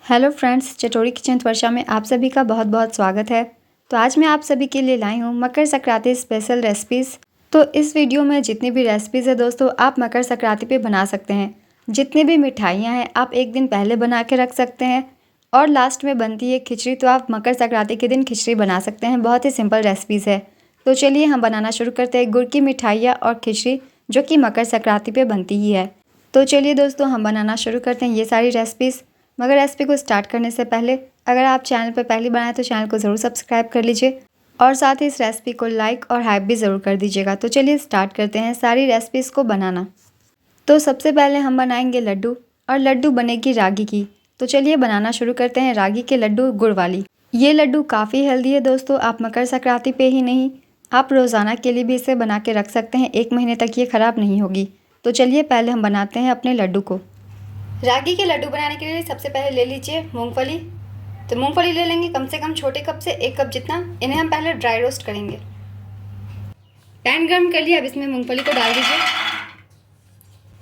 Hello friends, चटोरी kitchen वर्षा में आप सभी का बहुत बहुत स्वागत है। तो आज मैं आप सभी के लिए लाई हूँ मकर संक्रांति स्पेशल रेसिपीज़। तो इस वीडियो में जितनी भी रेसिपीज़ है दोस्तों, आप मकर संक्रांति पे बना सकते हैं। जितनी भी मिठाइयाँ हैं आप एक दिन पहले बना के रख सकते हैं। और लास्ट में बनती है खिचड़ी, तो आप मकर संक्रांति के दिन खिचड़ी बना सकते हैं। बहुत ही सिंपल रेसिपीज़ है। तो चलिए हम बनाना शुरू करते हैं गुड़ की मिठाइयाँ और खिचड़ी, जो कि मकर संक्रांति पे बनती ही है। तो चलिए दोस्तों हम बनाना शुरू करते हैं ये सारी रेसिपीज़। मगर रेसिपी को स्टार्ट करने से पहले अगर आप चैनल पर पहली बार आए तो चैनल को ज़रूर सब्सक्राइब कर लीजिए और साथ ही इस रेसिपी को लाइक और हाइप भी ज़रूर कर दीजिएगा। तो चलिए स्टार्ट करते हैं सारी रेसिपीज़ को बनाना। तो सबसे पहले हम बनाएंगे लड्डू, और लड्डू बनेगी रागी की। तो चलिए बनाना शुरू करते हैं रागी के लड्डू गुड़ वाली। ये लड्डू काफ़ी हेल्दी है दोस्तों। आप मकर संक्रांति पे ही नहीं, आप रोज़ाना के लिए भी इसे बना के रख सकते हैं। 1 महीने तक ये ख़राब नहीं होगी। तो चलिए पहले हम बनाते हैं अपने लड्डू को। रागी के लड्डू बनाने के लिए सबसे पहले ले लीजिए मूंगफली। तो मूंगफली ले लेंगे कम से कम छोटे कप से 1 कप जितना। इन्हें हम पहले ड्राई रोस्ट करेंगे। पैन गर्म कर लिया, अब इसमें मूंगफली को डाल दीजिए।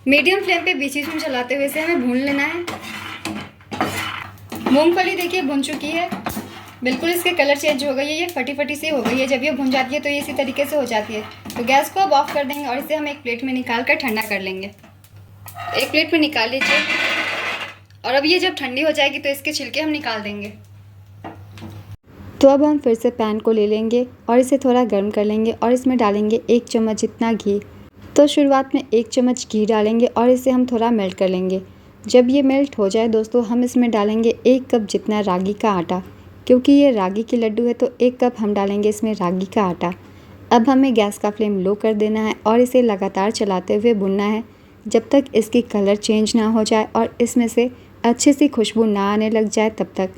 मीडियम फ्लेम पे बीच बीच में चलाते हुए इसे हमें भून लेना है। मूंगफली देखिए भुन चुकी है, बिल्कुल इसके कलर चेंज हो गई है, ये फटी फटी सी हो गई है। जब ये भुन जाती है तो ये इसी तरीके से हो जाती है। तो गैस को अब ऑफ कर देंगे और इसे हम एक प्लेट में निकाल कर ठंडा कर लेंगे। एक प्लेट में निकाल लीजिए। और अब ये जब ठंडी हो जाएगी तो इसके छिलके हम निकाल देंगे। तो अब हम फिर से पैन को ले लेंगे और इसे थोड़ा गर्म कर लेंगे और इसमें डालेंगे 1 चम्मच जितना घी। तो शुरुआत में 1 चम्मच घी डालेंगे और इसे हम थोड़ा मेल्ट कर लेंगे। जब ये मेल्ट हो जाए दोस्तों, हम इसमें डालेंगे 1 कप जितना रागी का आटा। क्योंकि ये रागी की लड्डू है तो 1 कप हम डालेंगे इसमें रागी का आटा। अब हमें गैस का फ्लेम लो कर देना है और इसे लगातार चलाते हुए भूनना है जब तक इसकी कलर चेंज ना हो जाए और इसमें से अच्छी सी खुशबू ना आने लग जाए तब तक।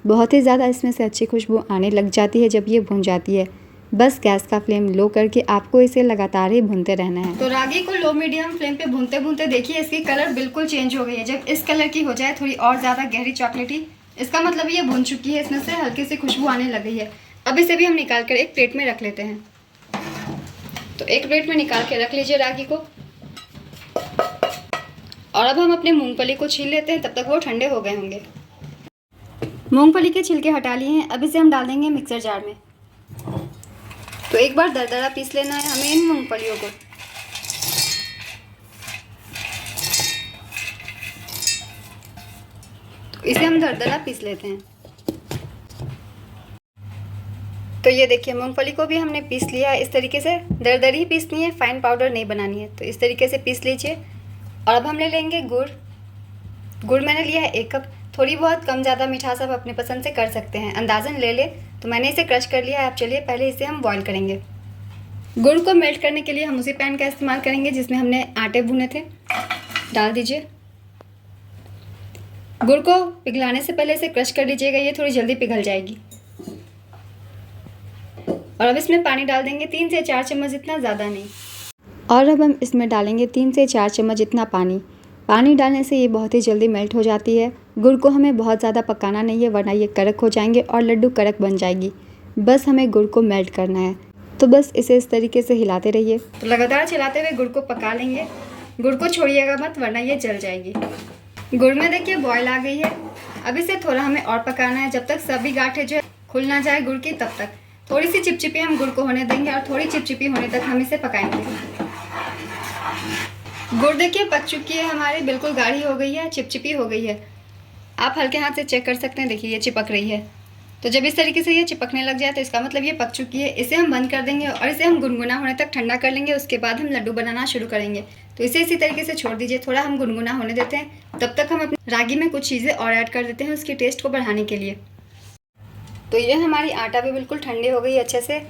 बहुत ही ज़्यादा इसमें से अच्छी खुशबू आने लग जाती है जब ये भुन जाती है। बस गैस का फ्लेम लो करके आपको इसे लगातार ही भूनते रहना है। तो रागी को लो मीडियम फ्लेम पे भूनते भूनते देखिए इसकी कलर बिल्कुल चेंज हो गई है। जब इस कलर की हो जाए थोड़ी और ज़्यादा गहरी चॉकलेटी, इसका मतलब ये भुन चुकी है, इसमें से हल्की सी खुशबू आने लग गई है। अब इसे भी हम निकाल कर एक प्लेट में रख लेते हैं। तो एक प्लेट में निकाल के रख लीजिए रागी को। और अब हम अपने मूंगफली को छील लेते हैं, तब तक वो ठंडे हो गए होंगे। मूंगफली के छिलके हटा लिए हैं, अब इसे हम डाल देंगे मिक्सर जार में। तो एक बार दरदरा पीस लेना है हमें इन मूंगफलियों को। तो इसे हम दरदरा पीस लेते हैं। तो ये देखिए मूंगफली को भी हमने पीस लिया है। इस तरीके से दरदरी ही पीसनी है, फाइन पाउडर नहीं बनानी है। तो इस तरीके से पीस लीजिए। और अब हम ले लेंगे गुड़। गुड़ मैंने लिया है 1 कप। थोड़ी बहुत कम ज़्यादा मिठास आप अपने पसंद से कर सकते हैं, अंदाज़न ले ले। तो मैंने इसे क्रश कर लिया है। अब चलिए पहले इसे हम बॉईल करेंगे। गुड़ को मेल्ट करने के लिए हम उसी पैन का इस्तेमाल करेंगे जिसमें हमने आटे भुने थे। डाल दीजिए। गुड़ को पिघलाने से पहले इसे क्रश कर लीजिएगा, ये थोड़ी जल्दी पिघल जाएगी। और अब इसमें पानी डाल देंगे 3 से 4 चम्मच जितना, ज़्यादा नहीं। और अब हम इसमें डालेंगे 3 से 4 चम्मच जितना पानी। पानी डालने से ये बहुत ही जल्दी मेल्ट हो जाती है। गुड़ को हमें बहुत ज़्यादा पकाना नहीं है, वरना ये कड़क हो जाएंगे और लड्डू कड़क बन जाएगी। बस हमें गुड़ को मेल्ट करना है। तो बस इसे इस तरीके से हिलाते रहिए। तो लगातार चलाते हुए गुड़ को पका लेंगे। गुड़ को छोड़िएगा मत, वरना ये जल जाएगी। गुड़ में देखिए बॉयल आ गई है। अब इसे थोड़ा हमें और पकाना है, जब तक सभी गांठें जो खुल ना जाए गुड़ की, तब तक। थोड़ी सी चिपचिपी हम गुड़ को होने देंगे और थोड़ी चिपचिपी होने तक हम इसे पकाएंगे। गुड़ देखिए पक चुकी है हमारी, बिल्कुल गाढ़ी हो गई है, चिपचिपी हो गई है। आप हल्के हाथ से चेक कर सकते हैं, देखिए ये चिपक रही है। तो जब इस तरीके से ये चिपकने लग जाए तो इसका मतलब ये पक चुकी है। इसे हम बंद कर देंगे और इसे हम गुनगुना होने तक ठंडा कर लेंगे। उसके बाद हम लड्डू बनाना शुरू करेंगे। तो इसे इसी तरीके से छोड़ दीजिए, थोड़ा हम गुनगुना होने देते हैं। तब तक हम अपनी रागी में कुछ चीज़ें और ऐड कर देते हैं उसके टेस्ट को बढ़ाने के लिए। तो ये हमारी आटा भी बिल्कुल ठंडी हो गई है अच्छे से।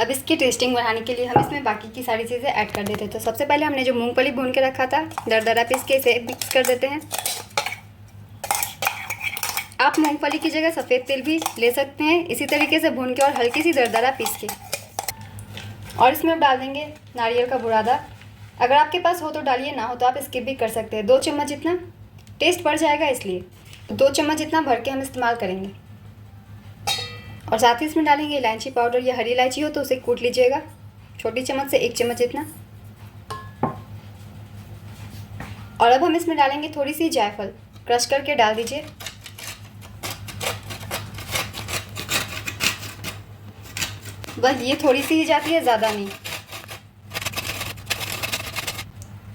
अब इसकी टेस्टिंग बढ़ाने के लिए हम इसमें बाकी की सारी चीज़ें ऐड कर देते हैं। तो सबसे पहले हमने जो मूंगफली भून के रखा था, दरदरा पीस के इसे मिक्स कर देते हैं। आप मूंगफली की जगह सफ़ेद तिल भी ले सकते हैं, इसी तरीके से भून के और हल्की सी दरदरा पीस के। और इसमें हम डाल देंगे नारियल का बुरादा। अगर आपके पास हो तो डालिए, ना हो तो आप स्किप भी कर सकते हैं। 2 चम्मच जितना, टेस्ट बढ़ जाएगा इसलिए। 2 चम्मच जितना भर के हम इस्तेमाल करेंगे। और साथ ही इसमें डालेंगे इलायची पाउडर, या हरी इलायची हो तो उसे कूट लीजिएगा, छोटी चम्मच से 1 चम्मच जितना। और अब हम इसमें डालेंगे थोड़ी सी जायफल, क्रश करके डाल दीजिए। बस ये थोड़ी सी ही जाती है, ज़्यादा नहीं।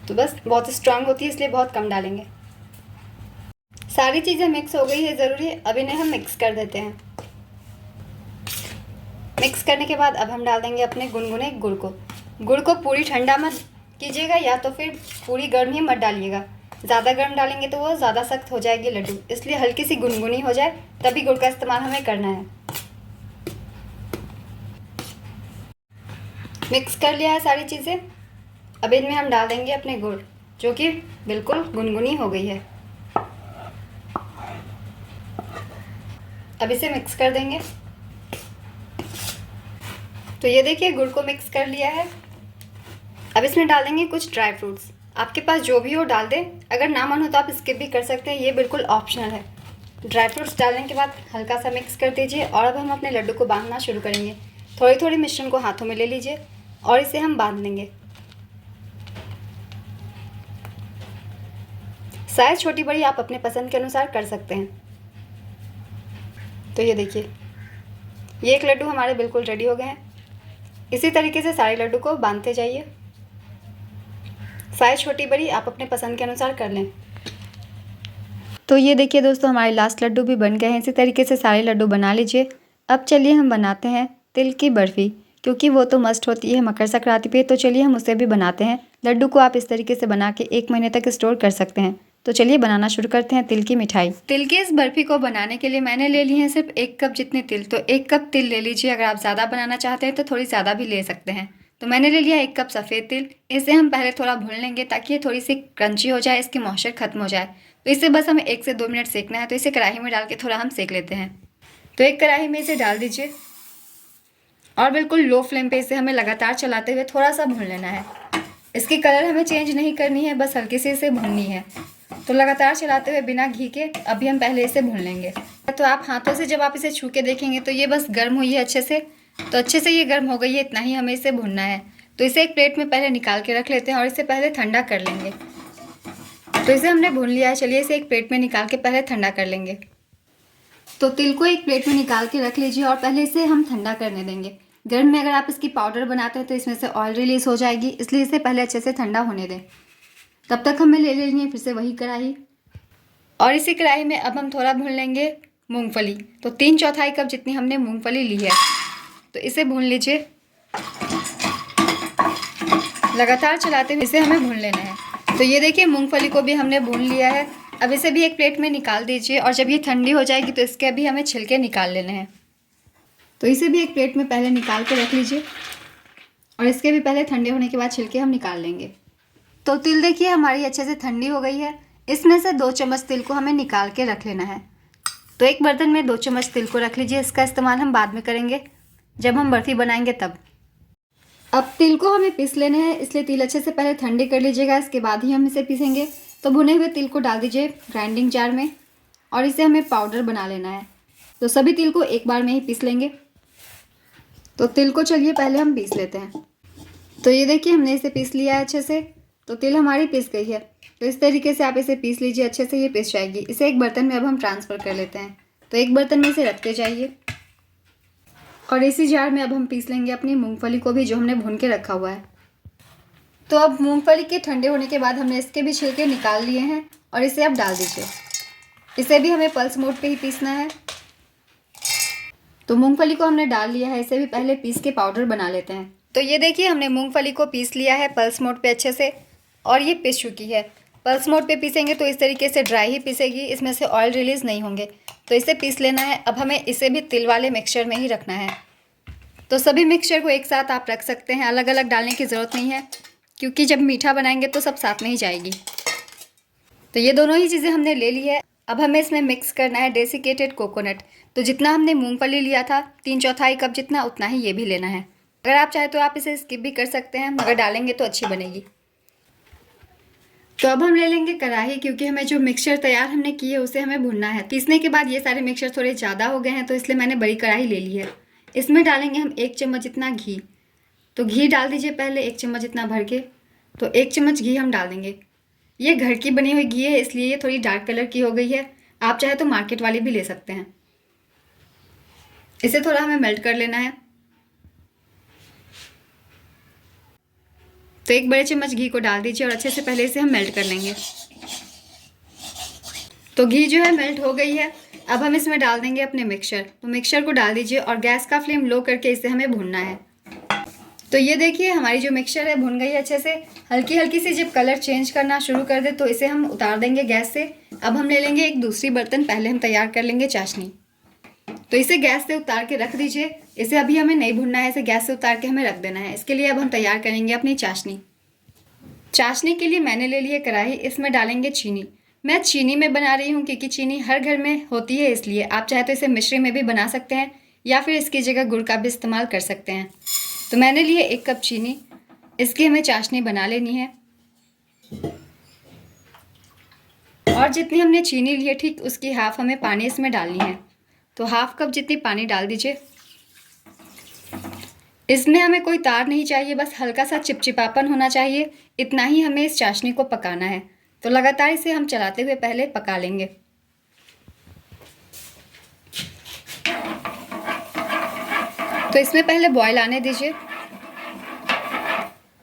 तो बस बहुत स्ट्रांग होती है इसलिए बहुत कम डालेंगे। सारी चीज़ें मिक्स हो गई है ज़रूरी, अब इन्हें हम मिक्स कर देते हैं। मिक्स करने के बाद अब हम डाल देंगे अपने गुनगुने गुड़ को। गुड़ को पूरी ठंडा मत कीजिएगा या तो फिर पूरी गर्म ही मत डालिएगा। ज़्यादा गर्म डालेंगे तो वो ज़्यादा सख्त हो जाएगी लड्डू, इसलिए हल्की सी गुनगुनी हो जाए तभी गुड़ का इस्तेमाल हमें करना है। मिक्स कर लिया है सारी चीज़ें, अब इनमें हम डाल देंगे अपने गुड़ जो कि बिल्कुल गुनगुनी हो गई है। अब इसे मिक्स कर देंगे। तो ये देखिए गुड़ को मिक्स कर लिया है। अब इसमें डाल देंगे कुछ ड्राई फ्रूट्स, आपके पास जो भी हो डाल दें, अगर ना मन हो तो आप स्किप भी कर सकते हैं, ये बिल्कुल ऑप्शनल है। ड्राई फ्रूट्स डालने के बाद हल्का सा मिक्स कर दीजिए और अब हम अपने लड्डू को बांधना शुरू करेंगे। थोड़ी थोड़ी मिश्रण को हाथों में ले लीजिए और इसे हम बांध लेंगे। साइज छोटी बड़ी आप अपने पसंद के अनुसार कर सकते हैं। तो ये देखिए ये एक लड्डू हमारे बिल्कुल रेडी हो गए हैं। इसी तरीके से सारे लड्डू को बांधते जाइए। साइज छोटी बड़ी आप अपने पसंद के अनुसार कर लें। तो ये देखिए दोस्तों हमारे लास्ट लड्डू भी बन गए हैं। इसी तरीके से सारे लड्डू बना लीजिए। अब चलिए हम बनाते हैं तिल की बर्फ़ी, क्योंकि वो तो मस्ट होती है मकर संक्रांति पे। तो चलिए हम उसे भी बनाते हैं। लड्डू को आप इस तरीके से बना के 1 महीने तक स्टोर कर सकते हैं। तो चलिए बनाना शुरू करते हैं तिल की मिठाई। तिल की इस बर्फ़ी को बनाने के लिए मैंने ले ली है सिर्फ 1 कप जितने तिल। तो 1 कप तिल ले लीजिए। अगर आप ज़्यादा बनाना चाहते हैं तो थोड़ी ज़्यादा भी ले सकते हैं। तो मैंने ले लिया 1 कप सफ़ेद तिल। इसे हम पहले थोड़ा भून लेंगे ताकि ये थोड़ी सी क्रंची हो जाए, इसकी मॉइस्चर खत्म हो जाए। तो इसे बस हमें 1 से 2 मिनट सेकना है। तो इसे कढ़ाई में डाल के थोड़ा हम सेक लेते हैं। तो एक कढ़ाई में इसे डाल दीजिए और बिल्कुल लो फ्लेम पे इसे हमें लगातार चलाते हुए थोड़ा सा भून लेना है। इसकी कलर हमें चेंज नहीं करनी है, बस हल्की सी इसे भूननी है। तो लगातार चलाते हुए बिना घी के अभी हम पहले इसे भून लेंगे। तो आप हाथों से जब आप इसे छू के देखेंगे तो ये बस गर्म हुई है अच्छे से। तो अच्छे से ये गर्म हो गई है, इतना ही हमें इसे भूनना है। तो इसे एक प्लेट में पहले निकाल के रख लेते हैं और इसे पहले ठंडा कर लेंगे। तो इसे हमने भून लिया है। चलिए इसे एक प्लेट में निकाल के पहले ठंडा कर लेंगे। तो तिल को एक प्लेट में निकाल के रख लीजिए और पहले इसे हम ठंडा करने देंगे। गर्म में अगर आप इसकी पाउडर बनाते हैं तो इसमें से ऑयल रिलीज़ हो जाएगी, इसलिए इसे पहले अच्छे से ठंडा होने दें। तब तक हमें ले लेनी है फिर से वही कढ़ाई, और इसी कढ़ाई में अब हम थोड़ा भून लेंगे मूंगफली। तो 3/4 कप जितनी हमने मूंगफली ली है। तो इसे भून लीजिए। लगातार चलाते हुए इसे हमें भून लेना है। तो ये देखिए मूंगफली को भी हमने भून लिया है। अब इसे भी एक प्लेट में निकाल दीजिए और जब ये ठंडी हो जाएगी तो इसके भी हमें छिलके निकाल लेने हैं। तो इसे भी एक प्लेट में पहले निकाल के रख लीजिए और इसके भी पहले ठंडे होने के बाद छिलके हम निकाल लेंगे। तो तिल देखिए हमारी अच्छे से ठंडी हो गई है। इसमें से 2 चम्मच तिल को हमें निकाल के रख लेना है। तो एक बर्तन में 2 चम्मच तिल को रख लीजिए। इसका इस्तेमाल हम बाद में करेंगे जब हम बर्फ़ी बनाएंगे तब। अब तिल को हमें पीस लेना है, इसलिए तिल अच्छे से पहले ठंडे कर लीजिएगा, इसके बाद ही हम इसे पीसेंगे। तो भुने हुए तिल को डाल दीजिए ग्राइंडिंग जार में और इसे हमें पाउडर बना लेना है। तो सभी तिल को एक बार में ही पीस लेंगे। तो तिल को चलिए पहले हम पीस लेते हैं। तो ये देखिए हमने इसे पीस लिया है अच्छे से। तो तिल हमारी पीस गई है। तो इस तरीके से आप इसे पीस लीजिए, अच्छे से ये पीस जाएगी। इसे एक बर्तन में अब हम ट्रांसफ़र कर लेते हैं। तो एक बर्तन में इसे रखते जाइए और इसी जार में अब हम पीस लेंगे अपनी मूंगफली को भी, जो हमने भून के रखा हुआ है। तो अब मूंगफली के ठंडे होने के बाद हमने इसके भी छिलके निकाल लिए हैं और इसे अब डाल दीजिए। इसे भी हमें पल्स मोड पे ही पीसना है। तो मूंगफली को हमने डाल लिया है, इसे भी पहले पीस के पाउडर बना लेते हैं। तो ये देखिए हमने मूंगफली को पीस लिया है पल्स मोड पे अच्छे से, और ये पीस चुकी है। पल्स मोड पे पीसेंगे तो इस तरीके से ड्राई ही पीसेगी, इसमें से ऑयल रिलीज़ नहीं होंगे। तो इसे पीस लेना है। अब हमें इसे भी तिल वाले मिक्सचर में ही रखना है। तो सभी मिक्सचर को एक साथ आप रख सकते हैं, अलग अलग डालने की ज़रूरत नहीं है, क्योंकि जब मीठा बनाएंगे तो सब साथ में ही जाएगी। तो ये दोनों ही चीज़ें हमने ले ली है। अब हमें इसमें मिक्स करना है डेसिकेटेड कोकोनट। तो जितना हमने मूंगफली लिया था 3/4 कप जितना, उतना ही ये भी लेना है। अगर आप चाहे तो आप इसे स्किप भी कर सकते हैं, मगर डालेंगे तो अच्छी बनेगी। तो अब हम ले लेंगे कढ़ाई, क्योंकि हमें जो मिक्सचर तैयार हमने की है उसे हमें भूनना है। पीसने के बाद ये सारे मिक्सचर थोड़े ज़्यादा हो गए हैं, तो इसलिए मैंने बड़ी कढ़ाई ले ली है। इसमें डालेंगे हम 1 चम्मच जितना घी। तो घी डाल दीजिए पहले 1 चम्मच जितना भर के। तो 1 चम्मच घी हम डाल देंगे। ये घर की बनी हुई घी है, इसलिए ये थोड़ी डार्क कलर की हो गई है। आप चाहे तो मार्केट वाली भी ले सकते हैं। इसे थोड़ा हमें मेल्ट कर लेना है। तो 1 बड़े चम्मच घी को डाल दीजिए और अच्छे से पहले इसे हम मेल्ट कर लेंगे। तो घी जो है मेल्ट हो गई है। अब हम इसमें डाल देंगे अपने मिक्सचर। तो मिक्सचर को डाल दीजिए और गैस का फ्लेम लो करके इसे हमें भूनना है। तो ये देखिए हमारी जो मिक्सचर है भुन गई है अच्छे से। हल्की हल्की सी जब कलर चेंज करना शुरू कर दे तो इसे हम उतार देंगे गैस से। अब हम ले लेंगे एक दूसरी बर्तन, पहले हम तैयार कर लेंगे चाशनी। तो इसे गैस से उतार के रख दीजिए। इसे अभी हमें नहीं भूनना है, इसे गैस से उतार के हमें रख देना है। इसके लिए अब हम तैयार करेंगे अपनी चाशनी। चाशनी के लिए मैंने ले ली है कढ़ाई, इसमें डालेंगे चीनी। मैं चीनी में बना रही हूँ क्योंकि चीनी हर घर में होती है, इसलिए आप चाहे तो इसे मिश्री में भी बना सकते हैं या फिर इसकी जगह गुड़ का भी इस्तेमाल कर सकते हैं। तो मैंने लिए 1 कप चीनी, इसकी हमें चाशनी बना लेनी है। और जितनी हमने चीनी ली है ठीक उसकी हाफ हमें पानी इसमें डालनी है। तो हाफ कप जितनी पानी डाल दीजिए। इसमें हमें कोई तार नहीं चाहिए, बस हल्का सा चिपचिपापन होना चाहिए। इतना ही हमें इस चाशनी को पकाना है। तो लगातार इसे हम चलाते हुए पहले पका लेंगे। तो इसमें पहले बॉयल आने दीजिए।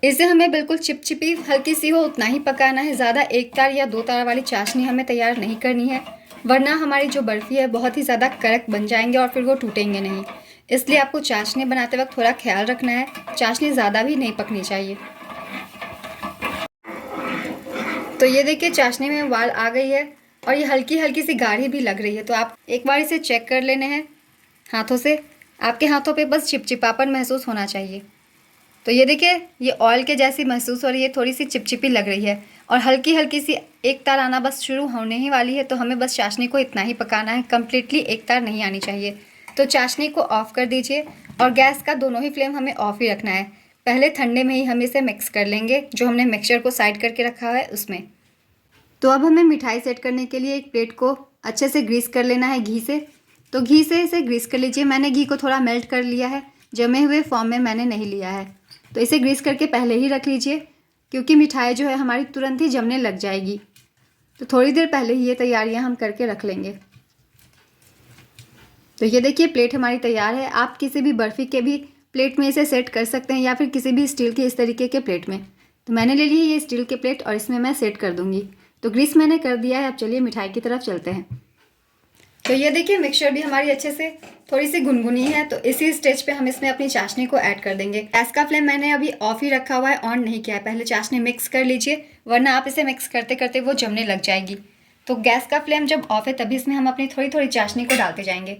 इसे हमें बिल्कुल चिपचिपी हल्की सी हो उतना ही पकाना है। ज़्यादा 1 तार या 2 तार वाली चाशनी हमें तैयार नहीं करनी है, वरना हमारी जो बर्फ़ी है बहुत ही ज़्यादा कड़क बन जाएंगे और फिर वो टूटेंगे नहीं। इसलिए आपको चाशनी बनाते वक्त थोड़ा ख्याल रखना है, चाशनी ज़्यादा भी नहीं पकनी चाहिए। तो ये देखिए चाशनी में उबाल आ गई है और ये हल्की हल्की सी गाढ़ी भी लग रही है। तो आप एक बार इसे चेक कर लेने हैं हाथों से। आपके हाथों पे बस चिपचिपापन महसूस होना चाहिए। तो ये देखिए ये ऑयल के जैसी महसूस हो रही है, थोड़ी सी चिपचिपी लग रही है और हल्की हल्की सी 1 तार आना बस शुरू होने ही वाली है। तो हमें बस चाशनी को इतना ही पकाना है, कम्प्लीटली 1 तार नहीं आनी चाहिए। तो चाशनी को ऑफ़ कर दीजिए और गैस का दोनों ही फ्लेम हमें ऑफ़ ही रखना है। पहले ठंडे में ही हम इसे मिक्स कर लेंगे, जो हमने मिक्सचर को साइड करके रखा है उसमें। तो अब हमें मिठाई सेट करने के लिए एक प्लेट को अच्छे से ग्रीस कर लेना है घी से। तो घी से इसे ग्रीस कर लीजिए। मैंने घी को थोड़ा मेल्ट कर लिया है, जमे हुए फॉर्म में मैंने नहीं लिया है। तो इसे ग्रीस करके पहले ही रख लीजिए, क्योंकि मिठाई जो है हमारी तुरंत ही जमने लग जाएगी। तो थोड़ी देर पहले ही ये तैयारियां हम करके रख लेंगे। तो ये देखिए प्लेट हमारी तैयार है। आप किसी भी बर्फ़ी के भी प्लेट में इसे सेट कर सकते हैं या फिर किसी भी स्टील के इस तरीके के प्लेट में। तो मैंने ले ली है ये स्टील के प्लेट और इसमें मैं सेट कर दूँगी। तो ग्रीस मैंने कर दिया है। अब चलिए मिठाई की तरफ चलते हैं। तो ये देखिए मिक्सचर भी हमारी अच्छे से थोड़ी सी गुनगुनी है। तो इसी स्टेज पे हम इसमें अपनी चाशनी को ऐड कर देंगे। गैस का फ्लेम मैंने अभी ऑफ ही रखा हुआ है, ऑन नहीं किया है। पहले चाशनी मिक्स कर लीजिए, वरना आप इसे मिक्स करते करते वो जमने लग जाएगी। तो गैस का फ्लेम जब ऑफ है तभी इसमें हम अपनी थोड़ी थोड़ी चाशनी को डालते जाएंगे।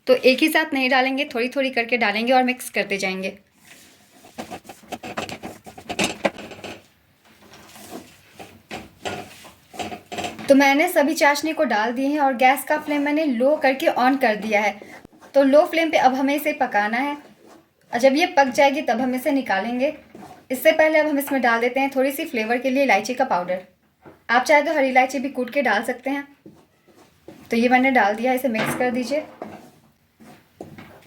तो एक ही साथ नहीं डालेंगे, थोड़ी थोड़ी करके डालेंगे और मिक्स करते जाएंगे। तो मैंने सभी चाशनी को डाल दी है और गैस का फ्लेम मैंने लो करके ऑन कर दिया है। तो लो फ्लेम पे अब हमें इसे पकाना है और जब ये पक जाएगी तब हम इसे निकालेंगे। इससे पहले अब हम इसमें डाल देते हैं थोड़ी सी फ्लेवर के लिए इलायची का पाउडर। आप चाहे तो हरी इलायची भी कूट के डाल सकते हैं। तो ये मैंने डाल दिया, इसे मिक्स कर दीजिए।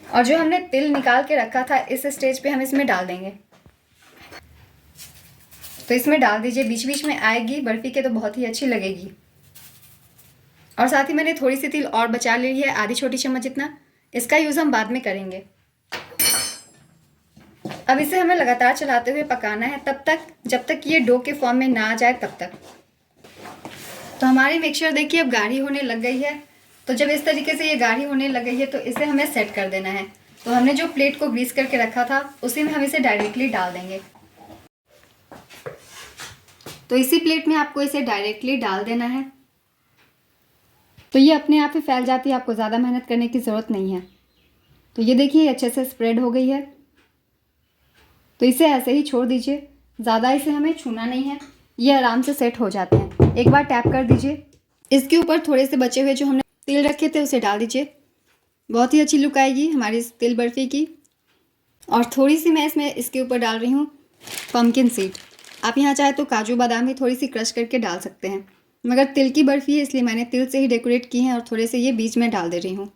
और जो हमने तिल निकाल के रखा था इस स्टेज पे हम इसमें डाल देंगे। तो इसमें डाल दीजिए, बीच बीच में आएगी बर्फ़ी के तो बहुत ही अच्छी लगेगी। और साथ ही मैंने थोड़ी सी तिल और बचा ली है, आधी छोटी चम्मच जितना। इसका यूज़ हम बाद में करेंगे। अब इसे हमें लगातार चलाते हुए पकाना है तब तक जब तक ये डो के फॉर्म में ना आ जाए तब तक। तो हमारी मिक्सचर देखिए अब गाढ़ी होने लग गई है। तो जब इस तरीके से ये गाढ़ी होने लग गई है तो इसे हमें सेट कर देना है। तो हमने जो प्लेट को ग्रीस करके रखा था उसी में हम इसे डायरेक्टली डाल देंगे। तो इसी प्लेट में आपको इसे डायरेक्टली डाल देना है। तो ये अपने आप ही फैल जाती है, आपको ज़्यादा मेहनत करने की ज़रूरत नहीं है। तो ये देखिए अच्छे से स्प्रेड हो गई है। तो इसे ऐसे ही छोड़ दीजिए, ज़्यादा इसे हमें छूना नहीं है, ये आराम से सेट हो जाते हैं। एक बार टैप कर दीजिए। इसके ऊपर थोड़े से बचे हुए जो हमने तिल रखे थे उसे डाल दीजिए। बहुत ही अच्छी लुक आएगी हमारी इस तिल बर्फ़ी की। और थोड़ी सी मैं इसमें इसके ऊपर डाल रही हूँ पम्पकिन सीड। आप यहाँ चाहे तो काजू बादाम भी थोड़ी सी क्रश करके डाल सकते हैं, मगर तिल की बर्फ़ी है इसलिए मैंने तिल से ही डेकोरेट की है और थोड़े से ये बीच में डाल दे रही हूँ।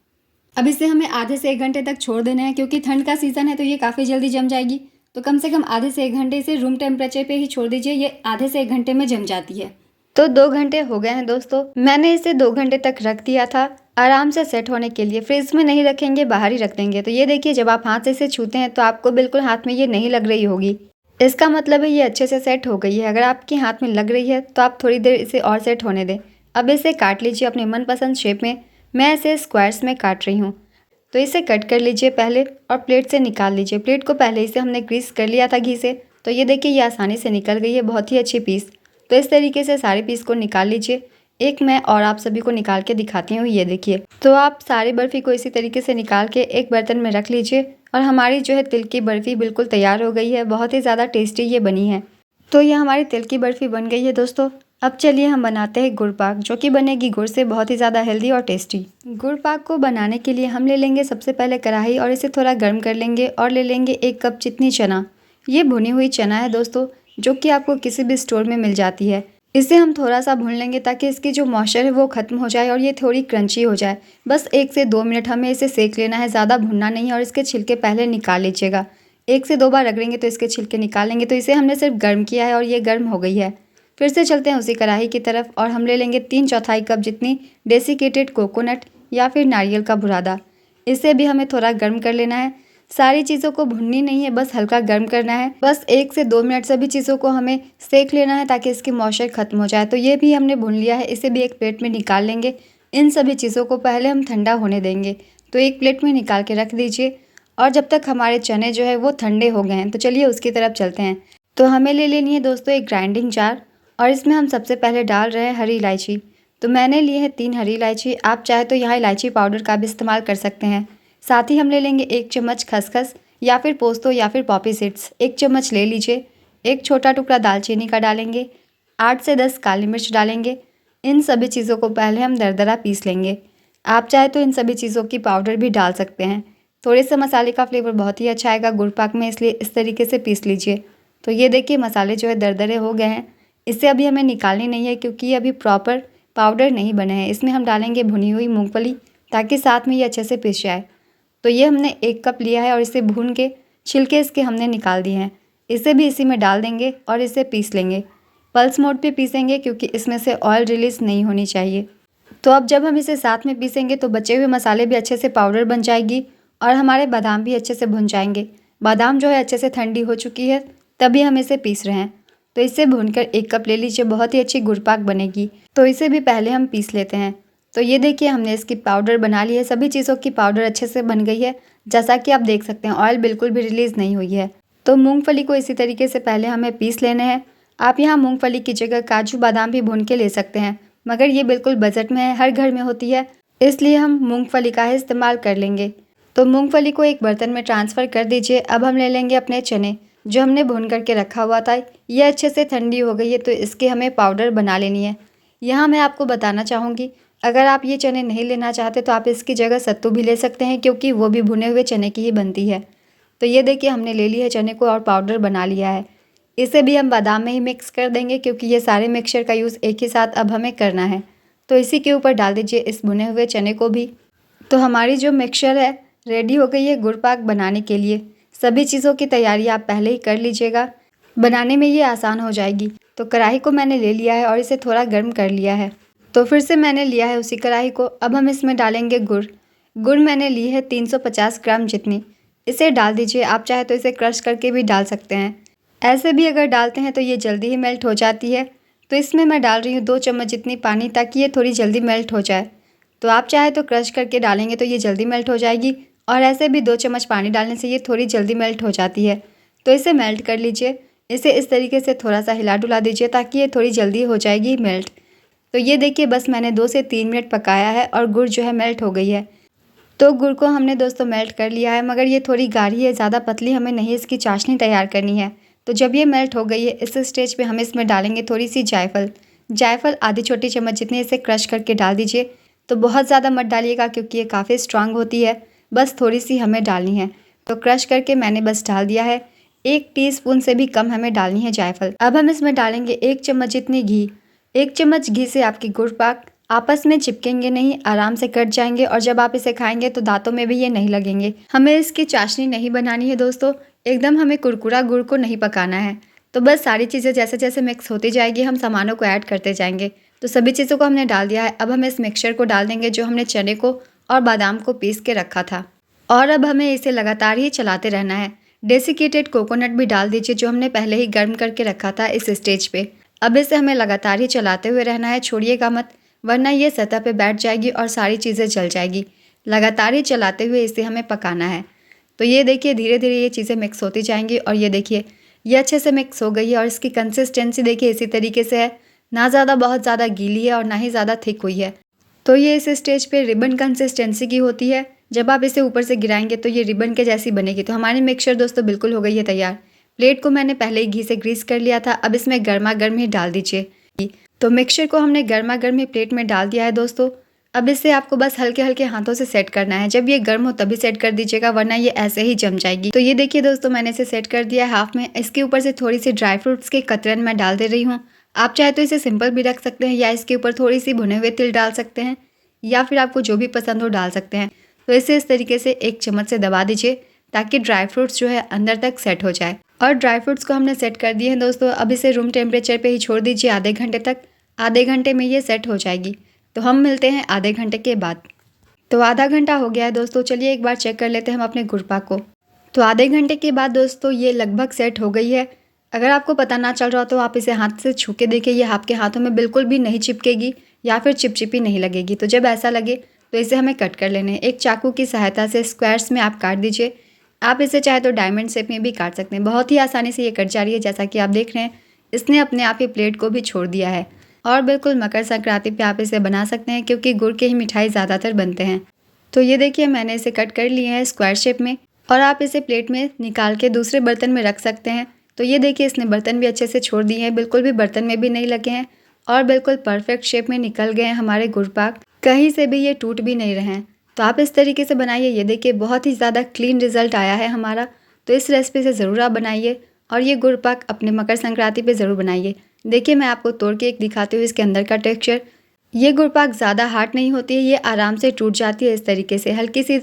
अब इसे हमें आधे से 1 घंटे तक छोड़ देना है, क्योंकि ठंड का सीज़न है तो ये काफ़ी जल्दी जम जाएगी। तो कम से कम आधे से 1 घंटे इसे रूम टेम्परेचर पे ही छोड़ दीजिए, ये आधे से 1 घंटे में जम जाती है। तो 2 घंटे हो गए हैं दोस्तों। मैंने इसे 2 घंटे तक रख दिया था आराम से सेट होने के लिए। फ्रिज में नहीं रखेंगे, बाहर ही रख देंगे। तो ये देखिए जब आप हाथ से इसे छूते हैं तो आपको बिल्कुल हाथ में ये नहीं लग रही होगी। इसका मतलब है ये अच्छे से सेट हो गई है। अगर आपके हाथ में लग रही है तो आप थोड़ी देर इसे और सेट होने दें। अब इसे काट लीजिए अपने मनपसंद शेप में। मैं इसे स्क्वायर्स में काट रही हूँ। तो इसे कट कर लीजिए पहले और प्लेट से निकाल लीजिए। प्लेट को पहले ही से हमने ग्रीस कर लिया था घी से, तो ये देखिए ये आसानी से निकल गई है, बहुत ही अच्छी पीस। तो इस तरीके से सारे पीस को निकाल लीजिए। एक मैं और आप सभी को निकाल के दिखाती हूँ, ये देखिए। तो आप सारी बर्फ़ी को इसी तरीके से निकाल के एक बर्तन में रख लीजिए और हमारी जो है तिल की बर्फ़ी बिल्कुल तैयार हो गई है। बहुत ही ज़्यादा टेस्टी ये बनी है। तो ये हमारी तिल की बर्फ़ी बन गई है दोस्तों। अब चलिए हम बनाते हैं गुड़ पाक, जो कि बनेगी गुड़ से, बहुत ही ज़्यादा हेल्दी और टेस्टी। गुड़ पाक को बनाने के लिए हम ले लेंगे सबसे पहले कढ़ाई और इसे थोड़ा गर्म कर लेंगे और ले लेंगे 1 कप जितनी चना। ये भुनी हुई चना है दोस्तों, जो कि आपको किसी भी स्टोर में मिल जाती है। इसे हम थोड़ा सा भून लेंगे ताकि इसकी जो मॉइस्चर है वो ख़त्म हो जाए और ये थोड़ी क्रंची हो जाए। बस 1 से 2 मिनट हमें इसे सेक लेना है, ज़्यादा भुनना नहीं है। और इसके छिलके पहले निकाल लीजिएगा। 1 से 2 बार रगड़ेंगे तो इसके छिलके निकाल लेंगे। तो इसे हमने सिर्फ गर्म किया है और ये गर्म हो गई है। फिर से चलते हैं उसी कढ़ाई की तरफ और हम ले लेंगे 3/4 कप जितनी डेसिकेटेड कोकोनट या फिर नारियल का बुरादा। इसे भी हमें थोड़ा गर्म कर लेना है। सारी चीज़ों को भुननी नहीं है, बस हल्का गर्म करना है। बस 1 से 2 मिनट सभी चीज़ों को हमें सेक लेना है ताकि इसकी मॉइस्चर खत्म हो जाए। तो ये भी हमने भून लिया है, इसे भी एक प्लेट में निकाल लेंगे। इन सभी चीज़ों को पहले हम ठंडा होने देंगे। तो एक प्लेट में निकाल के रख दीजिए और जब तक हमारे चने जो है वो ठंडे हो गए हैं, तो चलिए उसकी तरफ चलते हैं। तो हमें ले लेनी है दोस्तों एक ग्राइंडिंग जार और इसमें हम सबसे पहले डाल रहे हैं हरी इलायची। तो मैंने लिए है 3 हरी इलायची। आप चाहे तो यहाँ इलायची पाउडर का भी इस्तेमाल कर सकते हैं। साथ ही हम ले लेंगे 1 चम्मच खसखस या फिर पोस्तो या फिर पॉपी सीड्स, 1 चम्मच ले लीजिए। एक छोटा टुकड़ा दालचीनी का डालेंगे। 8 से 10 काली मिर्च डालेंगे। इन सभी चीज़ों को पहले हम दरदरा पीस लेंगे। आप चाहे तो इन सभी चीज़ों की पाउडर भी डाल सकते हैं। थोड़े से मसाले का फ्लेवर बहुत ही अच्छा आएगा गुड़ पाक में, इसलिए इस तरीके से पीस लीजिए। तो ये देखिए मसाले जो है दरदरे हो गए हैं। इसे अभी हमें निकालनी नहीं है क्योंकि ये अभी प्रॉपर पाउडर नहीं बने हैं। इसमें हम डालेंगे भुनी हुई मूंगफली ताकि साथ में ये अच्छे से पिस जाए। तो ये हमने 1 कप लिया है और इसे भून के छिलके इसके हमने निकाल दिए हैं। इसे भी इसी में डाल देंगे और इसे पीस लेंगे। पल्स मोड पे पीसेंगे क्योंकि इसमें से ऑयल रिलीज़ नहीं होनी चाहिए। तो अब जब हम इसे साथ में पीसेंगे तो बचे हुए मसाले भी अच्छे से पाउडर बन जाएगी और हमारे बादाम भी अच्छे से भुन जाएंगे। बादाम जो है अच्छे से ठंडी हो चुकी है, तभी हम इसे पीस रहे हैं। तो इसे भूनकर 1 कप ले लीजिए, बहुत ही अच्छी गुड़ पाक बनेगी। तो इसे भी पहले हम पीस लेते हैं। तो ये देखिए हमने इसकी पाउडर बना ली है। सभी चीज़ों की पाउडर अच्छे से बन गई है। जैसा कि आप देख सकते हैं ऑयल बिल्कुल भी रिलीज़ नहीं हुई है। तो मूंगफली को इसी तरीके से पहले हमें पीस लेने हैं। आप यहाँ मूंगफली की जगह काजू बादाम भी भून के ले सकते हैं, मगर ये बिल्कुल बजट में है, हर घर में होती है, इसलिए हम मूंगफली का ही इस्तेमाल कर लेंगे। तो मूंगफली को एक बर्तन में ट्रांसफ़र कर दीजिए। अब हम ले लेंगे अपने चने, जो हमने भून करके रखा हुआ था। ये अच्छे से ठंडी हो गई है, तो इसके हमें पाउडर बना लेनी है। यहाँ मैं आपको बताना चाहूँगी, अगर आप ये चने नहीं लेना चाहते तो आप इसकी जगह सत्तू भी ले सकते हैं, क्योंकि वो भी भुने हुए चने की ही बनती है। तो ये देखिए हमने ले ली है चने को और पाउडर बना लिया है। इसे भी हम बादाम में ही मिक्स कर देंगे, क्योंकि ये सारे मिक्सचर का यूज़ एक ही साथ अब हमें करना है। तो इसी के ऊपर डाल दीजिए इस भुने हुए चने को भी। तो हमारी जो मिक्सचर है रेडी हो गई है गुड़ पाक बनाने के लिए। सभी चीज़ों की तैयारी आप पहले ही कर लीजिएगा, बनाने में ये आसान हो जाएगी। तो कढ़ाई को मैंने ले लिया है और इसे थोड़ा गर्म कर लिया है। तो फिर से मैंने लिया है उसी कढ़ाई को। अब हम इसमें डालेंगे गुड़। गुड़ मैंने ली है 350 ग्राम जितनी। इसे डाल दीजिए। आप चाहे तो इसे क्रश करके भी डाल सकते हैं, ऐसे भी अगर डालते हैं तो ये जल्दी ही मेल्ट हो जाती है। तो इसमें मैं डाल रही हूँ 2 चम्मच जितनी पानी, ताकि ये थोड़ी जल्दी मेल्ट हो जाए। तो आप चाहे तो क्रश करके डालेंगे तो ये जल्दी मेल्ट हो जाएगी, और ऐसे भी 2 चम्मच पानी डालने से ये थोड़ी जल्दी मेल्ट हो जाती है। तो इसे मेल्ट कर लीजिए। इसे इस तरीके से थोड़ा सा हिला डुला दीजिए ताकि ये थोड़ी जल्दी हो जाएगी मेल्ट। तो ये देखिए बस मैंने 2 से 3 मिनट पकाया है और गुड़ जो है मेल्ट हो गई है। तो गुड़ को हमने दोस्तों मेल्ट कर लिया है, मगर ये थोड़ी गाढ़ी है, ज़्यादा पतली हमें नहीं इसकी चाशनी तैयार करनी है। तो जब ये मेल्ट हो गई है, इस स्टेज पे हम इसमें डालेंगे थोड़ी सी जायफल। जायफल आधी छोटी चम्मच जितनी, इसे क्रश करके डाल दीजिए। तो बहुत ज़्यादा मत डालिएगा क्योंकि ये काफ़ी स्ट्रांग होती है, बस थोड़ी सी हमें डालनी है। तो क्रश करके मैंने बस डाल दिया है। 1 टीस्पून से भी कम हमें डालनी है जायफल। अब हम इसमें डालेंगे 1 चम्मच जितनी घी। 1 चम्मच घी से आपकी गुड़ पाक आपस में चिपकेंगे नहीं, आराम से कट जाएंगे, और जब आप इसे खाएंगे तो दांतों में भी ये नहीं लगेंगे। हमें इसकी चाशनी नहीं बनानी है दोस्तों, एकदम हमें कुरकुरा गुड़ को नहीं पकाना है। तो बस सारी चीज़ें जैसे जैसे मिक्स होती जाएगी हम सामानों को ऐड करते जाएंगे। तो सभी चीज़ों को हमने डाल दिया है। अब हम इस मिक्सचर को डाल देंगे जो हमने चने को और बादाम को पीस के रखा था, और अब हमें इसे लगातार ही चलाते रहना है। डेसिकेटेड कोकोनट भी डाल दीजिए जो हमने पहले ही गर्म करके रखा था इस स्टेज पे। अब इसे हमें लगातार ही चलाते हुए रहना है, छोड़िएगा मत, वरना ये सतह पे बैठ जाएगी और सारी चीज़ें जल जाएगी। लगातार ही चलाते हुए इसे हमें पकाना है। तो ये देखिए धीरे धीरे ये चीज़ें मिक्स होती जाएंगी और ये देखिए ये अच्छे से मिक्स हो गई है और इसकी कंसिस्टेंसी देखिए इसी तरीके से है, ना ज़्यादा बहुत ज़्यादा गीली है और ना ही ज़्यादा थिक हुई है। तो ये इस स्टेज पे रिबन कंसिस्टेंसी की होती है। जब आप इसे ऊपर से गिराएंगे तो ये रिबन के जैसी बनेगी। तो हमारी मिक्सचर दोस्तों बिल्कुल हो गई है तैयार। प्लेट को मैंने पहले ही घी से ग्रीस कर लिया था। अब इसमें गर्मा गर्म ही डाल दीजिए। तो मिक्सचर को हमने गर्मा गर्म ही प्लेट में डाल दिया है दोस्तों। अब इसे आपको बस हल्के हल्के हाथों से सेट करना है। जब ये गर्म हो तभी सेट कर दीजिएगा, वरना ये ऐसे ही जम जाएगी। तो ये देखिए दोस्तों मैंने इसे सेट कर दिया है हाफ में। इसके ऊपर से थोड़ी सी ड्राई फ्रूट्स के कतरन मैं डाल दे रही हूँ। आप चाहे तो इसे सिंपल भी रख सकते हैं या इसके ऊपर थोड़ी सी भुने हुए तिल डाल सकते हैं, या फिर आपको जो भी पसंद हो डाल सकते हैं। तो इसे इस तरीके से एक चम्मच से दबा दीजिए ताकि ड्राई फ्रूट्स जो है अंदर तक सेट हो जाए। और ड्राई फ्रूट्स को हमने सेट कर दिए हैं दोस्तों। अब इसे रूम टेम्परेचर पे ही छोड़ दीजिए आधे घंटे तक। आधे घंटे में ये सेट हो जाएगी। तो हम मिलते हैं आधे घंटे के बाद। तो आधा घंटा हो गया है दोस्तों। चलिए एक बार चेक कर लेते हैं हम अपने गुरपा को। तो आधे घंटे के बाद दोस्तों ये लगभग सेट हो गई है। अगर आपको पता ना चल रहा तो आप इसे हाथ से छू के देखिए, ये आपके हाथों में बिल्कुल भी नहीं चिपकेगी या फिर चिपचिपी नहीं लगेगी। तो जब ऐसा लगे तो इसे हमें कट कर लेने हैं। एक चाकू की सहायता से स्क्वायर्स में आप काट दीजिए। आप इसे चाहे तो डायमंड शेप में भी काट सकते हैं। बहुत ही आसानी से ये कट जा रही है। जैसा कि आप देख रहे हैं इसने अपने आप ही प्लेट को भी छोड़ दिया है। और बिल्कुल मकर संक्रांति पे आप इसे बना सकते हैं क्योंकि गुड़ के ही मिठाई ज़्यादातर बनते हैं। तो ये देखिए मैंने इसे कट कर लिया है स्क्वायर शेप में, और आप इसे प्लेट में निकाल के दूसरे बर्तन में रख सकते हैं। तो ये देखिए इसने बर्तन भी अच्छे से छोड़ दिए हैं, बिल्कुल भी बर्तन में भी नहीं लगे हैं और बिल्कुल परफेक्ट शेप में निकल गए हैं हमारे गुड़ पाक। कहीं से भी ये टूट भी नहीं रहे हैं। तो आप इस तरीके से बनाइए। ये देखिए बहुत ही ज़्यादा क्लीन रिजल्ट आया है हमारा। तो इस रेसिपी से ज़रूर आप बनाइए और ये गुड़ पाक अपने मकर संक्रांति पे ज़रूर बनाइए। देखिए मैं आपको तोड़ के एक दिखाती हूँ इसके अंदर का टेक्सचर। ये गुड़ पाक ज़्यादा हार्ड नहीं होती है, ये आराम से टूट जाती है इस तरीके से, हल्की सी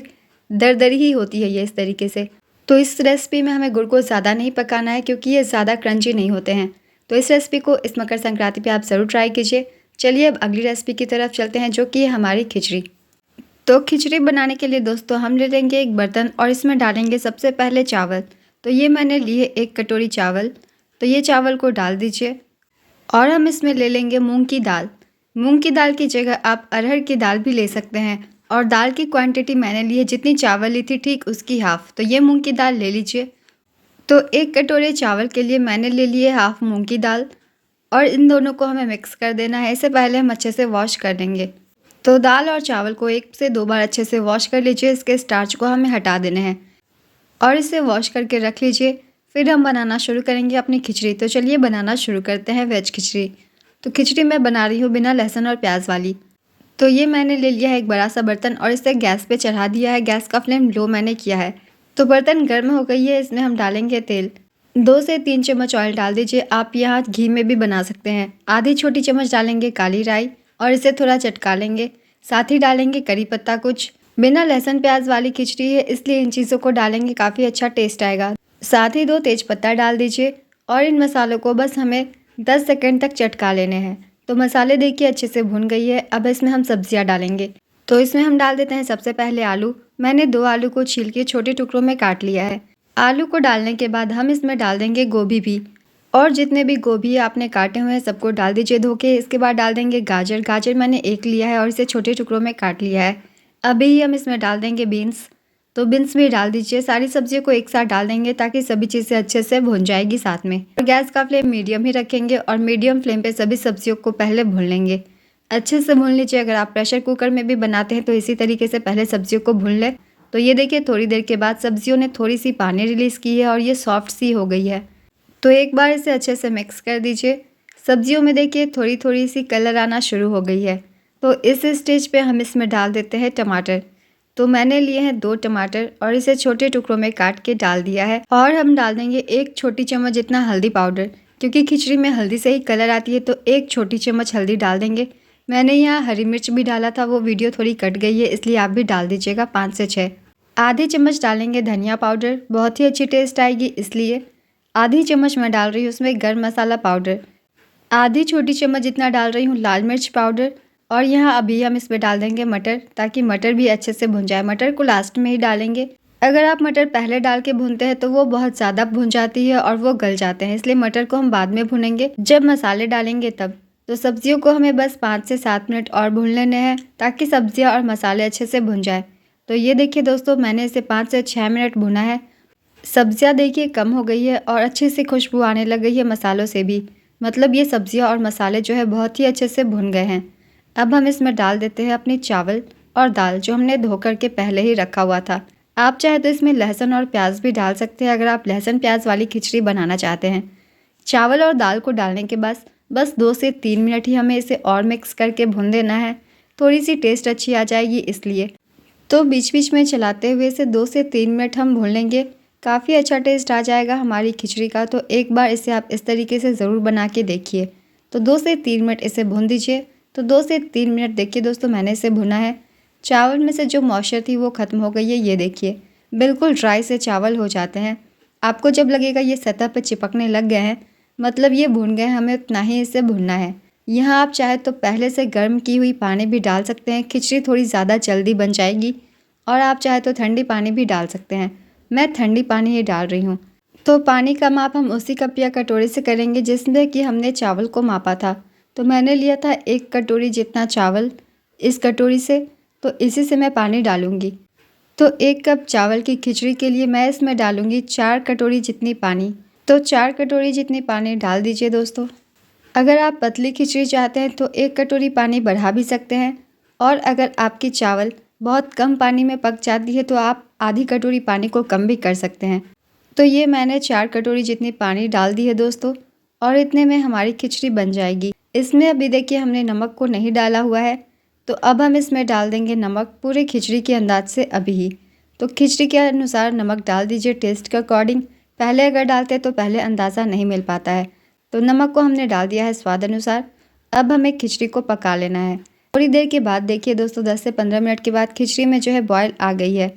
दरदरी ही होती है ये इस तरीके से। तो इस रेसिपी में हमें गुड़ को ज़्यादा नहीं पकाना है क्योंकि ये ज़्यादा क्रंची नहीं होते हैं। तो इस रेसिपी को इस मकर संक्रांति पे आप ज़रूर ट्राई कीजिए। चलिए अब अगली रेसिपी की तरफ चलते हैं जो कि है हमारी खिचड़ी। तो खिचड़ी बनाने के लिए दोस्तों हम ले लेंगे एक बर्तन और इसमें डालेंगे सबसे पहले चावल। तो ये मैंने लिए 1 कटोरी चावल। तो ये चावल को डाल दीजिए और हम इसमें ले लेंगे मूंग की दाल। मूंग की दाल की जगह आप अरहर की दाल भी ले सकते हैं। और दाल की क्वांटिटी मैंने ली है जितनी चावल ली थी ठीक उसकी हाफ। तो ये मूंग की दाल ले लीजिए। तो 1 कटोरे चावल के लिए मैंने ले लिए हाफ मूंग की दाल और इन दोनों को हमें मिक्स कर देना है। इससे पहले हम अच्छे से वॉश कर देंगे। तो दाल और चावल को 1 से 2 बार अच्छे से वॉश कर लीजिए। इसके स्टार्च को हमें हटा देने हैं और इसे वॉश करके रख लीजिए। फिर हम बनाना शुरू करेंगे अपनी खिचड़ी। तो चलिए बनाना शुरू करते हैं वेज खिचड़ी। तो खिचड़ी मैं बना रही हूँ बिना लहसुन और प्याज वाली। तो ये मैंने ले लिया है एक बड़ा सा बर्तन और इसे गैस पे चढ़ा दिया है। गैस का फ्लेम लो मैंने किया है। तो बर्तन गर्म हो गई है, इसमें हम डालेंगे तेल। 2 से 3 चम्मच ऑयल डाल दीजिए। आप यहाँ घी में भी बना सकते हैं। आधी छोटी चम्मच डालेंगे काली राई और इसे थोड़ा चटका लेंगे। साथ ही डालेंगे करी पत्ता कुछ। बिना लहसुन प्याज वाली खिचड़ी है इसलिए इन चीज़ों को डालेंगे, काफ़ी अच्छा टेस्ट आएगा। साथ ही 2 तेज़पत्ता डाल दीजिए और इन मसालों को बस हमें 10 सेकंड तक चटका लेने हैं। तो मसाले देखिए अच्छे से भुन गई है। अब इसमें हम सब्जियां डालेंगे। तो इसमें हम डाल देते हैं सबसे पहले आलू। मैंने 2 आलू को छील के छोटे टुकड़ों में काट लिया है। आलू को डालने के बाद हम इसमें डाल देंगे गोभी भी, और जितने भी गोभी आपने काटे हुए हैं सबको डाल दीजिए धो के। इसके बाद डाल देंगे गाजर। गाजर मैंने 1 लिया है और इसे छोटे टुकड़ों में काट लिया है। अभी हम इसमें डाल देंगे बीन्स। तो बीन्स भी डाल दीजिए। सारी सब्जियों को एक साथ डाल देंगे ताकि सभी चीज़ें अच्छे से भुन जाएगी साथ में। और गैस का फ्लेम मीडियम ही रखेंगे और मीडियम फ्लेम पे सभी सब्जियों को पहले भून लेंगे। अच्छे से भून लीजिए। अगर आप प्रेशर कुकर में भी बनाते हैं तो इसी तरीके से पहले सब्जियों को भून लें। तो ये देखिए थोड़ी देर के बाद सब्जियों ने थोड़ी सी पानी रिलीज़ की है और ये सॉफ्ट सी हो गई है। तो एक बार इसे अच्छे से मिक्स कर दीजिए। सब्जियों में देखिए थोड़ी थोड़ी सी कलर आना शुरू हो गई है। तो इस स्टेज पे हम इसमें डाल देते हैं टमाटर। तो मैंने लिए हैं 2 टमाटर और इसे छोटे टुकड़ों में काट के डाल दिया है। और हम डाल देंगे 1 छोटी चम्मच जितना हल्दी पाउडर, क्योंकि खिचड़ी में हल्दी से ही कलर आती है। तो 1 छोटी चम्मच हल्दी डाल देंगे। मैंने यहाँ हरी मिर्च भी डाला था, वो वीडियो थोड़ी कट गई है इसलिए आप भी डाल दीजिएगा 5 से 6। आधी चम्मच डालेंगे धनिया पाउडर, बहुत ही अच्छी टेस्ट आएगी इसलिए। आधी चम्मच मैं डाल रही हूँ उसमें गरम मसाला पाउडर। आधी छोटी चम्मच जितना डाल रही हूँ लाल मिर्च पाउडर। और यहाँ अभी हम इसमें डाल देंगे मटर, ताकि मटर भी अच्छे से भुन जाए। मटर को लास्ट में ही डालेंगे। अगर आप मटर पहले डाल के भूनते हैं तो वो बहुत ज़्यादा भुन जाती है और वो गल जाते हैं, इसलिए मटर को हम बाद में भूनेंगे जब मसाले डालेंगे तब। तो सब्जियों को हमें बस 5 से 7 मिनट और भून लेने हैं ताकि सब्जियां और मसाले अच्छे से भुन जाए। तो ये देखिए दोस्तों, मैंने इसे 5 से 6 मिनट भुना है। सब्जियां देखिए कम हो गई है और अच्छे से खुशबू आने लग गई है मसालों से भी, मतलब ये सब्जियां और मसाले जो है बहुत ही अच्छे से भुन गए हैं। अब हम इसमें डाल देते हैं अपने चावल और दाल जो हमने धो करके पहले ही रखा हुआ था। आप चाहे तो इसमें लहसुन और प्याज भी डाल सकते हैं अगर आप लहसुन प्याज वाली खिचड़ी बनाना चाहते हैं। चावल और दाल को डालने के बाद बस 2 से 3 मिनट ही हमें इसे और मिक्स करके भून देना है, थोड़ी सी टेस्ट अच्छी आ जाएगी इसलिए। तो बीच बीच में चलाते हुए इसे 2 से 3 मिनट हम भून लेंगे, काफ़ी अच्छा टेस्ट आ जाएगा हमारी खिचड़ी का। तो एक बार इसे आप इस तरीके से ज़रूर बना के देखिए। तो 2 से 3 मिनट इसे भून दीजिए। तो 2 से 3 मिनट देखिए दोस्तों, मैंने इसे भुना है। चावल में से जो मॉइस्चर थी वो ख़त्म हो गई है, ये देखिए बिल्कुल ड्राई से चावल हो जाते हैं। आपको जब लगेगा ये सतह पर चिपकने लग गए हैं, मतलब ये भुन गए, हमें उतना ही इसे भुनना है। यहाँ आप चाहे तो पहले से गर्म की हुई पानी भी डाल सकते हैं, खिचड़ी थोड़ी ज़्यादा जल्दी बन जाएगी। और आप चाहे तो ठंडी पानी भी डाल सकते हैं, मैं ठंडी पानी ही डाल रही हूँ। तो पानी का माप हम उसी कप या कटोरी से करेंगे जिसमें कि हमने चावल को मापा था। तो मैंने लिया था 1 कटोरी जितना चावल इस कटोरी से, तो इसी से मैं पानी डालूँगी। तो 1 कप चावल की खिचड़ी के लिए मैं इसमें डालूँगी 4 कटोरी जितनी पानी। तो 4 कटोरी जितनी पानी डाल दीजिए दोस्तों। अगर आप पतली खिचड़ी चाहते हैं तो 1 कटोरी पानी बढ़ा भी सकते हैं, और अगर आपकी चावल बहुत कम पानी में पक जाती है तो आप आधी कटोरी पानी को कम भी कर सकते हैं। तो ये मैंने 4 कटोरी जितनी पानी डाल दी है दोस्तों, और इतने में हमारी खिचड़ी बन जाएगी। इसमें अभी देखिए हमने नमक को नहीं डाला हुआ है, तो अब हम इसमें डाल देंगे नमक पूरे खिचड़ी के अंदाज से अभी ही। तो खिचड़ी के अनुसार नमक डाल दीजिए टेस्ट के अकॉर्डिंग। पहले अगर डालते तो पहले अंदाज़ा नहीं मिल पाता है। तो नमक को हमने डाल दिया है स्वाद अनुसार। अब हमें खिचड़ी को पका लेना है। थोड़ी देर के बाद देखिए दोस्तों, 10 से 15 मिनट के बाद खिचड़ी में जो है बॉयल आ गई है।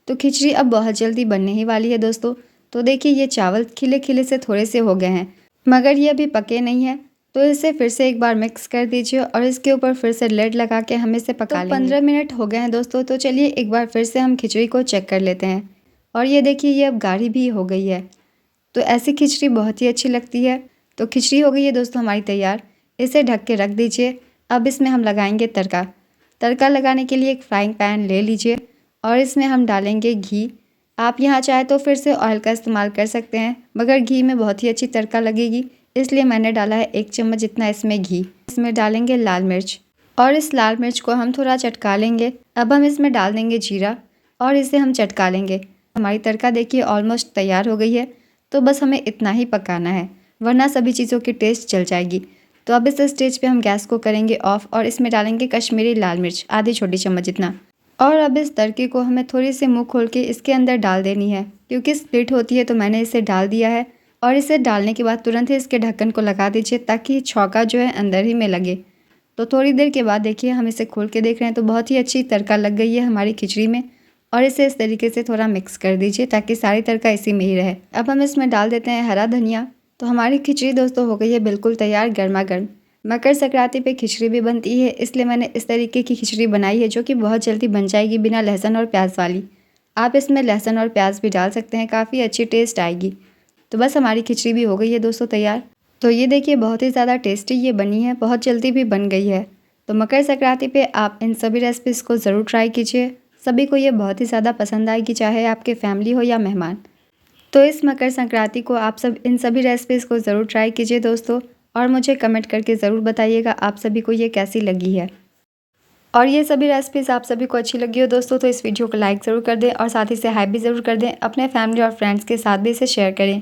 तो खिचड़ी अब बहुत जल्दी बनने ही वाली है दोस्तों। तो देखिए ये चावल खिले खिले से थोड़े से हो गए हैं, मगर ये अभी पके नहीं है। तो इसे फिर से एक बार मिक्स कर दीजिए और इसके ऊपर फिर से लेड लगा के हम इसे पका लेंगे। 15 मिनट हो गए हैं दोस्तों। तो चलिए एक बार फिर से हम खिचड़ी को चेक कर लेते हैं। और ये देखिए ये अब गाढ़ी भी हो गई है। तो ऐसी खिचड़ी बहुत ही अच्छी लगती है। तो खिचड़ी हो गई है दोस्तों हमारी तैयार। इसे ढक के रख दीजिए। अब इसमें हम लगाएंगे तड़का। तड़का लगाने के लिए एक फ्राइंग पैन ले लीजिए और इसमें हम डालेंगे घी। आप यहाँ चाहे तो फिर से ऑयल का इस्तेमाल कर सकते हैं, मगर घी में बहुत ही अच्छी तड़का लगेगी, इसलिए मैंने डाला है 1 चम्मच जितना इसमें घी। इसमें डालेंगे लाल मिर्च और इस लाल मिर्च को हम थोड़ा चटका लेंगे। अब हम इसमें डाल देंगे जीरा और इसे हम चटका लेंगे। हमारी तड़का देखिए ऑलमोस्ट तैयार हो गई है। तो बस हमें इतना ही पकाना है, वरना सभी चीज़ों की टेस्ट चल जाएगी। तो अब इस स्टेज पे हम गैस को करेंगे ऑफ और इसमें डालेंगे कश्मीरी लाल मिर्च आधी छोटी चम्मच जितना। और अब इस तड़के को हमें थोड़ी सी मुँह खोल के इसके अंदर डाल देनी है, क्योंकि स्प्लिट होती है। तो मैंने इसे डाल दिया है और इसे डालने के बाद तुरंत ही इसके ढक्कन को लगा दीजिए ताकि छौंका जो है अंदर ही में लगे। तो थोड़ी देर के बाद देखिए हम इसे खोल के देख रहे हैं तो बहुत ही अच्छी तड़का लग गई है हमारी खिचड़ी में। और इसे इस तरीके से थोड़ा मिक्स कर दीजिए ताकि सारी तड़का इसी में ही रहे। अब हम इसमें डाल देते हैं हरा धनिया। तो हमारी खिचड़ी दोस्तों हो गई है बिल्कुल तैयार, गर्मा गर्म। मकर संक्रांति पे खिचड़ी भी बनती है, इसलिए मैंने इस तरीके की खिचड़ी बनाई है जो कि बहुत जल्दी बन जाएगी बिना लहसुन और प्याज वाली। आप इसमें लहसुन और प्याज भी डाल सकते हैं, काफ़ी अच्छी टेस्ट आएगी। तो बस हमारी खिचड़ी भी हो गई है दोस्तों तैयार। तो ये देखिए बहुत ही ज़्यादा टेस्टी ये बनी है, बहुत जल्दी भी बन गई है। तो मकर संक्रांति पे आप इन सभी रेसिपीज़ को ज़रूर ट्राई कीजिए, सभी को ये बहुत ही ज़्यादा पसंद आएगी, चाहे आपके फैमिली हो या मेहमान। तो इस मकर संक्रांति को आप सब इन सभी रेसिपीज़ को ज़रूर ट्राई कीजिए दोस्तों, और मुझे कमेंट करके ज़रूर बताइएगा आप सभी को ये कैसी लगी है। और ये सभी रेसिपीज़ आप सभी को अच्छी लगी हो दोस्तों तो इस वीडियो को लाइक ज़रूर कर दें और साथ ही से हाइप भी ज़रूर कर दें। अपने फैमिली और फ्रेंड्स के साथ भी इसे शेयर करें।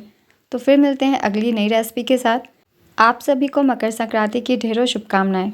तो फिर मिलते हैं अगली नई रेसिपी के साथ। आप सभी को मकर संक्रांति की ढेरों शुभकामनाएं।